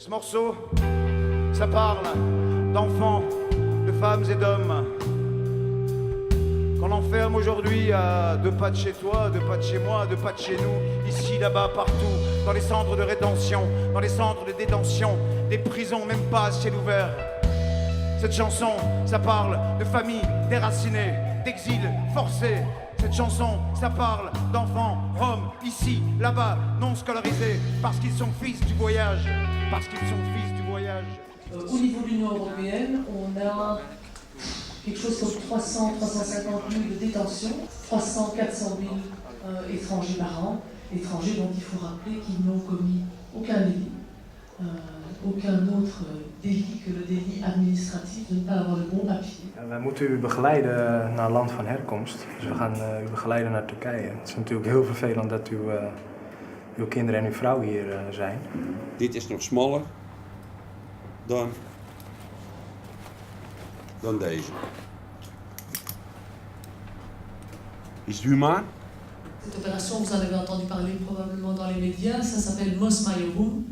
Ce morceau, ça parle d'enfants, de femmes et d'hommes qu'on enferme aujourd'hui à 2 pas de chez toi, 2 pas de chez moi, 2 pas de chez nous, ici, là-bas, partout, dans les centres de rétention, dans les centres de détention, des prisons, même pas à ciel ouvert. Cette chanson, ça parle de familles déracinées, d'exil forcé. Cette chanson, ça parle d'enfants, roms, ici, là-bas, non scolarisés, parce qu'ils sont fils du voyage, parce qu'ils sont fils du voyage. Au niveau de l'Union européenne, on a quelque chose comme 300-350 000 de détention, 300-400 000 étrangers par an, étrangers dont il faut rappeler qu'ils n'ont commis aucun délit, aucun autre délit que le délit administratif de ne pas avoir le bon papier. Wij moeten u begeleiden naar land van herkomst. Dus we gaan u begeleiden naar Turkije. Het is natuurlijk heel vervelend dat uw kinderen en uw vrouw hier zijn. Dit is nog smaller dan deze. Is het humaan? Cette opération, vous en avez entendu parler probablement dans les médias, ça s'appelle Mos Maiorum.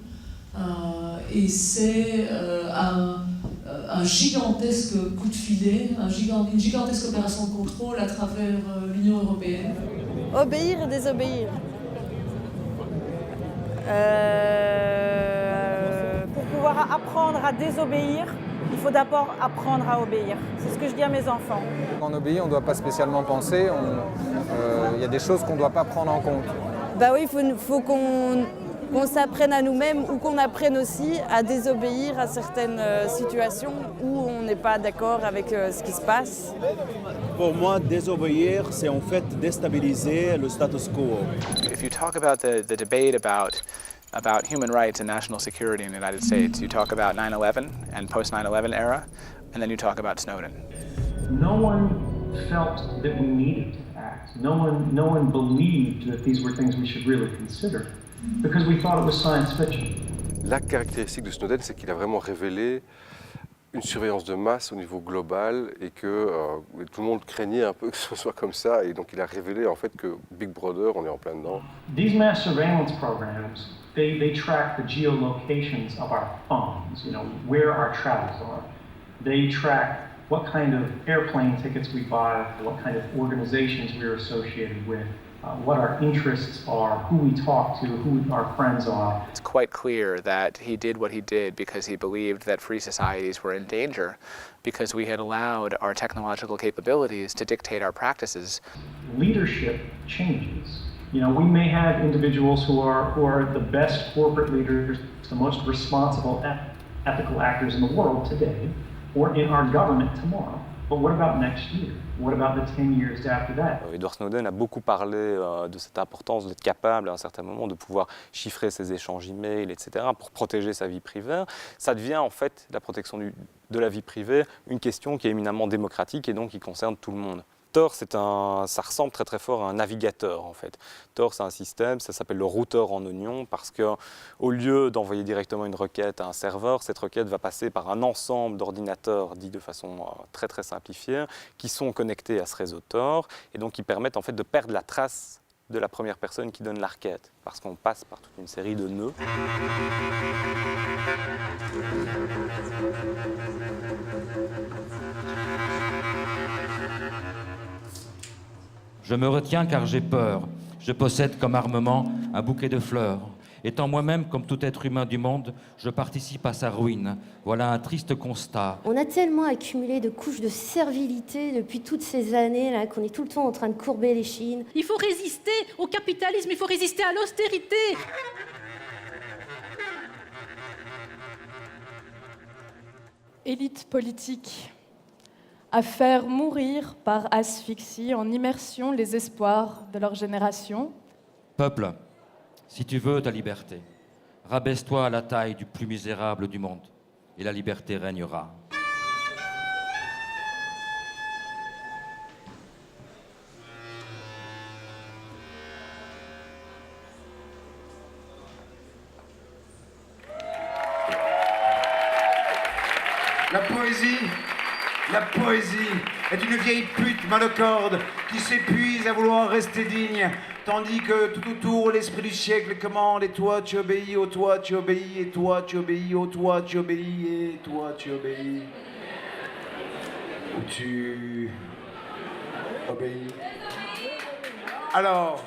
Et c'est un gigantesque coup de filet, une gigantesque opération de contrôle à travers l'Union européenne. Obéir et désobéir. Pour pouvoir apprendre à désobéir, il faut d'abord apprendre à obéir. C'est ce que je dis à mes enfants. Quand on obéit, on ne doit pas spécialement penser, y a des choses qu'on ne doit pas prendre en compte. Bah oui, il faut qu'on s'apprenne à nous-mêmes ou qu'on apprenne aussi à désobéir à certaines situations où on n'est pas d'accord avec ce qui se passe. Pour moi, désobéir, c'est en fait déstabiliser le status quo. If you talk about the debate about human rights and national security in the United States, you talk about 9/11 and post-9/11 era, and then you talk about Snowden. No one felt that we needed to act. No one believed that these were things we should really consider, because we thought it was science fiction. La caractéristique de Snowden, c'est qu'il a vraiment révélé une surveillance de masse au niveau global et que tout le monde craignait un peu que ce soit comme ça. Et donc il a révélé en fait que Big Brother, on est en plein dedans. These mass surveillance programs, they track the geolocations of our phones, you know, where our travels are. They track what kind of airplane tickets we buy, what kind of organizations we're associated with, what our interests are, who we talk to, who our friends are. It's quite clear that he did what he did because he believed that free societies were in danger, because we had allowed our technological capabilities to dictate our practices. Leadership changes. You know, we may have individuals who are the best corporate leaders, the most responsible, ethical actors in the world today, or in our government tomorrow. But what about next year? What about the 10 years after that? Edward Snowden a beaucoup parlé de cette importance d'être capable à un certain moment de pouvoir chiffrer ses échanges emails, etc., pour protéger sa vie privée. Ça devient en fait, la protection de la vie privée, une question qui est éminemment démocratique et donc qui concerne tout le monde. Tor, ça ressemble très très fort à un navigateur en fait. Tor, c'est un système, ça s'appelle le routeur en oignon parce qu'au lieu d'envoyer directement une requête à un serveur, cette requête va passer par un ensemble d'ordinateurs, dit de façon très très simplifiée, qui sont connectés à ce réseau Tor et donc qui permettent en fait de perdre la trace de la première personne qui donne la requête parce qu'on passe par toute une série de nœuds. Je me retiens car j'ai peur. Je possède comme armement un bouquet de fleurs. Étant moi-même comme tout être humain du monde, je participe à sa ruine. Voilà un triste constat. On a tellement accumulé de couches de servilité depuis toutes ces années là qu'on est tout le temps en train de courber les chines. Il faut résister au capitalisme, il faut résister à l'austérité. Élite politique. À faire mourir par asphyxie en immersion les espoirs de leur génération. Peuple, si tu veux ta liberté, rabaisse-toi à la taille du plus misérable du monde, et la liberté régnera. La poésie, La poésie est une vieille pute malocorde qui s'épuise à vouloir rester digne, tandis que tout autour l'esprit du siècle commande et toi tu obéis, oh toi tu obéis, et toi tu obéis, oh toi tu obéis, et toi tu obéis. Ou tu obéis. Alors,